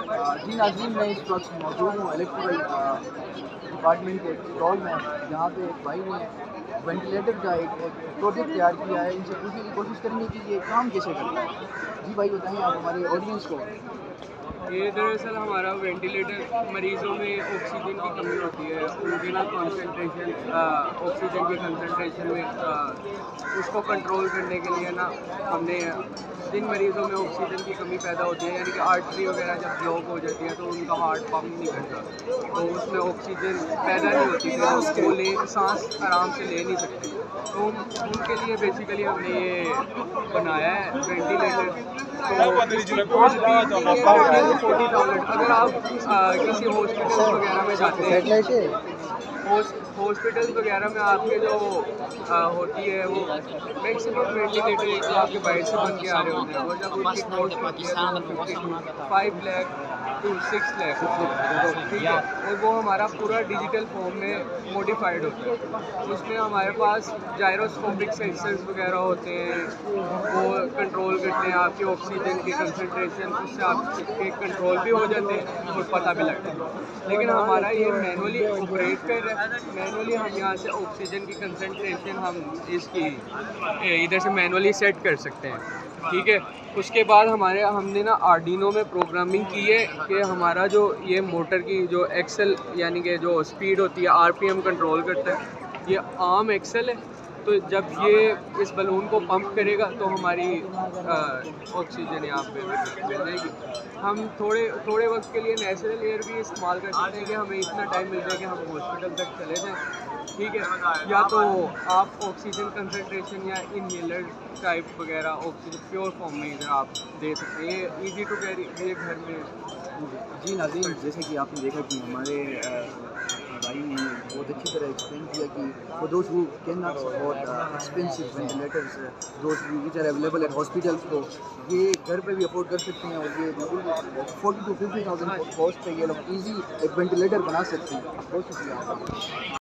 जी नाज़रीन, मैं इस वक्त मौजूद हूँ इलेक्ट्रिकल डिपार्टमेंट के स्टॉल में, जहाँ पे एक भाई ने वेंटिलेटर का एक प्रोजेक्ट तैयार किया है। इनसे पूछने की कोशिश करेंगे कि ये काम कैसे करता है। जी भाई, बताएं आप हमारे ऑडियंस को। ये दरअसल हमारा वेंटिलेटर मरीज़ों में ऑक्सीजन की कमी होती है, उनके ना कंसंट्रेशन ऑक्सीजन के कंसंट्रेशन में उसको कंट्रोल करने के लिए ना हमने जिन मरीज़ों में ऑक्सीजन की कमी पैदा होती है, यानी कि आर्टरी वगैरह जब ब्लॉक हो जाती है तो उनका हार्ट पंप नहीं करता, तो उसमें ऑक्सीजन पैदा नहीं होती, फिर वो ले सांस आराम से ले नहीं सकते। तो उनके लिए बेसिकली हमने ये बनाया है वेंटिलेटर। तो कॉस्ट भी 40,000। अगर आप किसी हॉस्पिटल वगैरह में जाते हैं, हॉस्पिटल्स वगैरह में आपके जो होती है वो मैक्सिमम वेंटिलेटर एक तो आपके बाइट से बन के आ रहे होते हैं, और जब उनकी कॉस्ट होती है तो 5 लाख टू 6 लाख, ठीक है। और वो हमारा पूरा डिजिटल फॉर्म में मॉडिफाइड होता है। उसमें हमारे पास जायरोस्कोपिक सेंसर्स वगैरह होते हैं, वो कंट्रोल करते हैं आपके ऑक्सीजन की कंसंट्रेशन, उससे आपके कंट्रोल भी हो जाते हैं और पता भी लगता है। लेकिन हमारा ये मैनुअली ऑपरेट कर रहा है, मैनुअली हम यहाँ से ऑक्सीजन की कंसंट्रेशन हम इसकी इधर से मैनुअली सेट कर सकते हैं, ठीक है। उसके बाद हमने ना आर्डिनो में प्रोग्रामिंग की है कि हमारा जो ये मोटर की जो एक्सेल यानी कि जो स्पीड होती है आरपीएम कंट्रोल करता है, ये आर्म एक्सेल है। तो जब ये इस बलून को पंप करेगा तो हमारी ऑक्सीजन यहाँ पे मिल जाएगी। हम थोड़े वक्त के लिए नेचुरल एयर भी इस्तेमाल कर सकते हैं कि हमें इतना टाइम मिल जाए कि हम हॉस्पिटल तक चले जाएँ, ठीक है। या तो आप ऑक्सीजन कंसंट्रेशन या इनहेलर टाइप वगैरह ऑक्सीजन प्योर फॉर्म में इधर आप दे सकते हैं। ये ईजी टू कैरी, ये घर में। जी नाज़रीन, जैसे कि आपने देखा कि हमारे भाई ने बहुत अच्छी तरह एक्सप्लेन किया कि for those who can not afford expensive ventilators, those which are available at hospitals, को ये घर पे भी अफोर्ड कर सकते हैं। और ये बिल्कुल 40,000 to 50,000 कॉस्ट पे ये लोग ईजी एक वेंटिलेटर बना सकते हैं। बहुत शुक्रिया आपका।